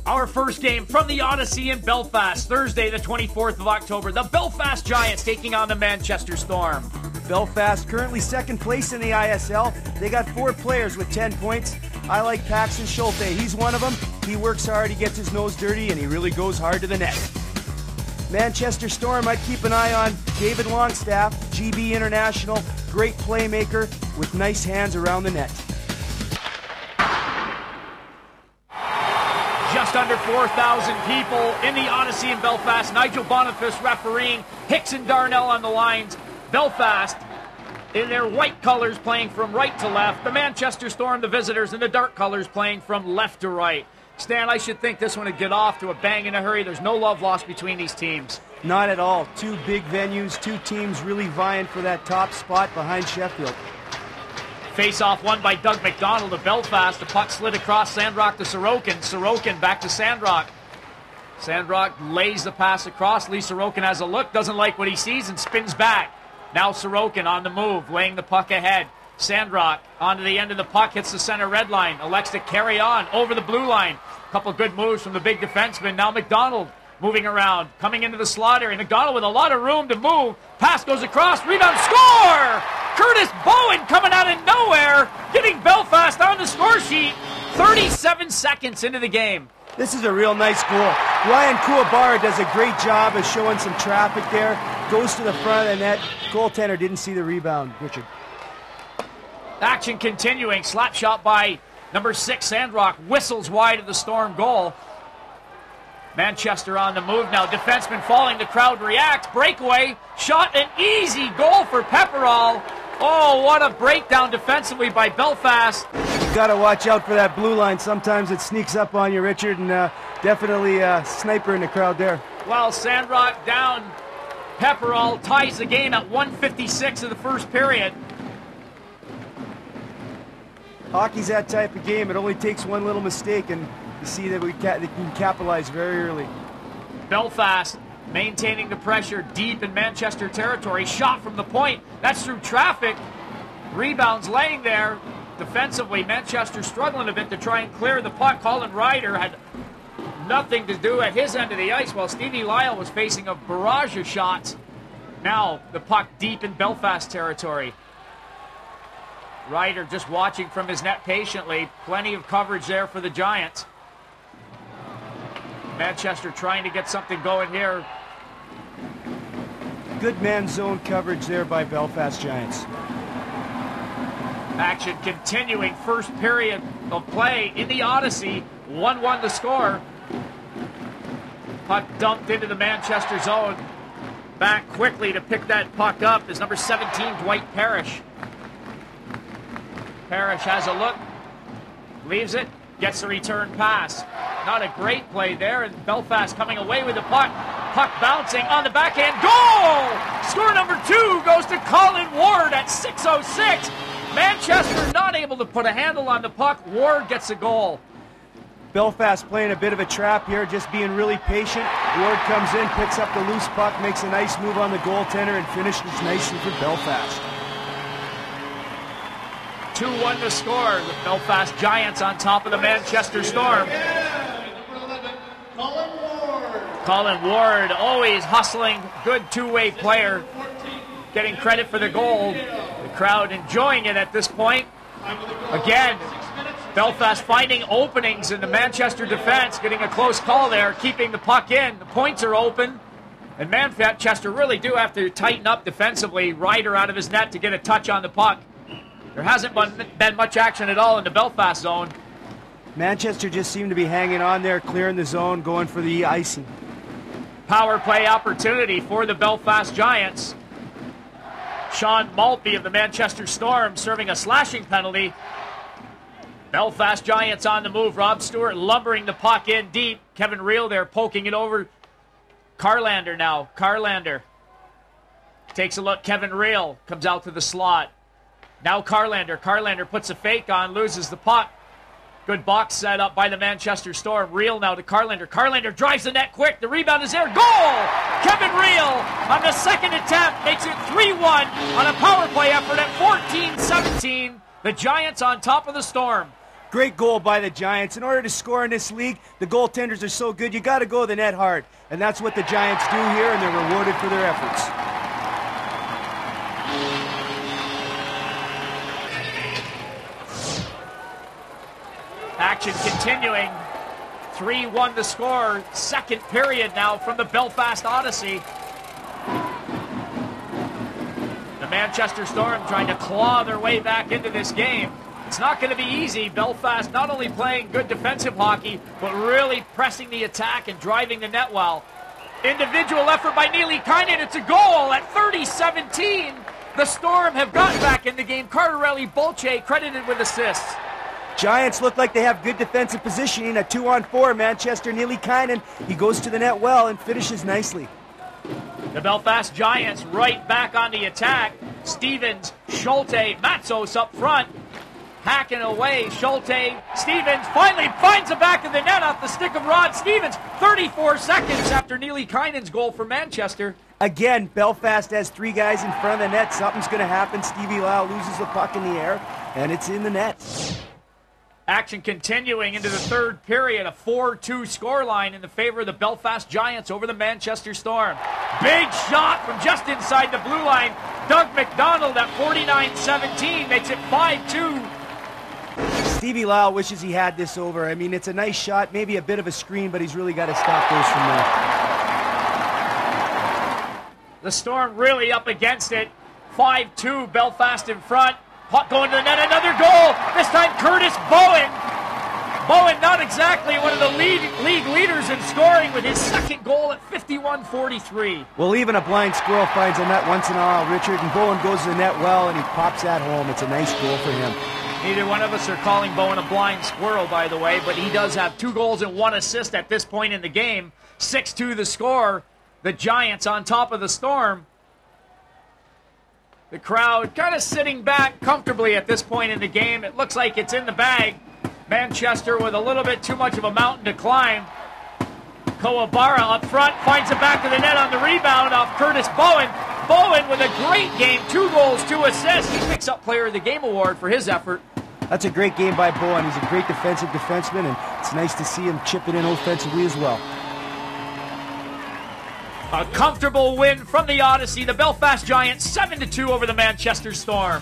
Our first game from the Odyssey in Belfast, Thursday the 24th of October. The Belfast Giants taking on the Manchester Storm. Belfast currently second place in the ISL. They got 4 players with 10 points. I like Paxton Schulte. He's one of them. He works hard, he gets his nose dirty, and he really goes hard to the net. Manchester Storm, I'd keep an eye on David Longstaff, GB International, great playmaker with nice hands around the net. Just under 4,000 people in the Odyssey in Belfast. Nigel Boniface refereeing, Hicks and Darnell on the lines. Belfast in their white colors playing from right to left. The Manchester Storm, the visitors, in the dark colors playing from left to right. Stan, I should think this one would get off to a bang in a hurry. There's no love lost between these teams. Not at all. 2 big venues, 2 teams really vying for that top spot behind Sheffield. Face-off won by Doug McDonald of Belfast. The puck slid across Sandrock to Sorokin. Sorokin back to Sandrock. Sandrock lays the pass across. Lee Sorokin has a look, doesn't like what he sees, and spins back. Now Sorokin on the move, laying the puck ahead. Sandrock onto the end of the puck, hits the center red line. Elects to carry on over the blue line. Couple good moves from the big defenseman. Now McDonald moving around, coming into the slot area. McDonald with a lot of room to move. Pass goes across, rebound, score! Curtis Bowen coming out of nowhere, getting Belfast on the score sheet. 37 seconds into the game. This is a real nice goal. Ryan Kuwabara does a great job of showing some traffic there. Goes to the front of the net. Goaltender didn't see the rebound, Richard. Action continuing. Slap shot by number 6, Sandrock. Whistles wide of the Storm goal. Manchester on the move now. Defenseman falling. The crowd reacts. Breakaway. Shot. An easy goal for Pepperall. Oh, what a breakdown defensively by Belfast. You got to watch out for that blue line. Sometimes it sneaks up on you, Richard, and definitely a sniper in the crowd there. Well, Sandrock down. Pepperall ties the game at 1:56 of the first period. Hockey's that type of game. It only takes one little mistake, and you see that they can capitalize very early. Belfast maintaining the pressure deep in Manchester territory. Shot from the point. That's through traffic. Rebounds laying there. Defensively, Manchester struggling a bit to try and clear the puck. Colin Ryder had nothing to do at his end of the ice while Stevie Lyle was facing a barrage of shots. Now the puck deep in Belfast territory. Ryder just watching from his net patiently. Plenty of coverage there for the Giants. Manchester trying to get something going here. Good man zone coverage there by Belfast Giants. Action continuing. First period of play in the Odyssey. 1-1 the score. Puck dumped into the Manchester zone. Back quickly to pick that puck up is number 17, Dwight Parrish. Parrish has a look, leaves it, gets a return pass. Not a great play there, and Belfast coming away with the puck. Puck bouncing on the backhand. Goal! Score number 2 goes to Colin Ward at 6:06. Manchester not able to put a handle on the puck. Ward gets a goal. Belfast playing a bit of a trap here, just being really patient. Ward comes in, picks up the loose puck, makes a nice move on the goaltender, and finishes nicely for Belfast. 2-1 to score. The Belfast Giants on top of the Manchester Storm. Colin Ward, always hustling, good two-way player, getting credit for the goal. The crowd enjoying it at this point. Again, Belfast finding openings in the Manchester defense, getting a close call there, keeping the puck in. The points are open, and Manchester really do have to tighten up defensively. Ryder out of his net to get a touch on the puck. There hasn't been much action at all in the Belfast zone. Manchester just seemed to be hanging on there, clearing the zone, going for the icing. Power play opportunity for the Belfast Giants. Sean Maltby of the Manchester Storm serving a slashing penalty. Belfast Giants on the move. Rob Stewart lumbering the puck in deep. Kevin Reel there poking it over. Carlander now. Carlander takes a look. Kevin Reel comes out to the slot. Now Carlander. Carlander puts a fake on, loses the puck. Good box set up by the Manchester Storm. Reel now to Carlander. Carlander drives the net quick. The rebound is there. Goal! Kevin Reel on the second attempt makes it 3-1 on a power play effort at 14-17. The Giants on top of the Storm. Great goal by the Giants. In order to score in this league, the goaltenders are so good, you got to go to the net hard. And that's what the Giants do here, and they're rewarded for their efforts. Action continuing. 3-1 the score. Second period now from the Belfast Odyssey. The Manchester Storm trying to claw their way back into this game. It's not going to be easy. Belfast not only playing good defensive hockey, but really pressing the attack and driving the net well. Individual effort by Neely Kynan. It's a goal at 30-17. The Storm have gotten back in the game. Cardarelli-Bolche credited with assists. Giants look like they have good defensive positioning. A 2-on-4, Manchester, Neely Kynan. He goes to the net well and finishes nicely. The Belfast Giants right back on the attack. Stevens, Schulte, Matzos up front. Hacking away, Schulte, Stevens finally finds the back of the net off the stick of Rod Stevens. 34 seconds after Neely Kynan's goal for Manchester. Again, Belfast has 3 guys in front of the net. Something's going to happen. Stevie Lau loses the puck in the air, and it's in the net. Action continuing into the third period. A 4-2 scoreline in the favor of the Belfast Giants over the Manchester Storm. Big shot from just inside the blue line. Doug McDonald at 49-17 makes it 5-2. Stevie Lau wishes he had this over. I mean, it's a nice shot, maybe a bit of a screen, but he's really got to stop those from there. The Storm really up against it. 5-2, Belfast in front. Puck going to the net, another goal. This time Curtis Bowen. Bowen not exactly one of the league leaders in scoring with his second goal at 51-43. Well, even a blind squirrel finds a net once in a while, Richard, and Bowen goes to the net well, and he pops that home. It's a nice goal for him. Neither one of us are calling Bowen a blind squirrel, by the way, but he does have 2 goals and 1 assist at this point in the game. 6-2 the score. The Giants on top of the Storm. The crowd kind of sitting back comfortably at this point in the game. It looks like it's in the bag. Manchester with a little bit too much of a mountain to climb. Kawabara up front finds the back of the net on the rebound off Curtis Bowen. Bowen with a great game, 2 goals, 2 assists. He picks up Player of the Game award for his effort. That's a great game by Bowen. He's a great defensive defenseman, and it's nice to see him chipping in offensively as well. A comfortable win from the Odyssey. The Belfast Giants 7-2 over the Manchester Storm.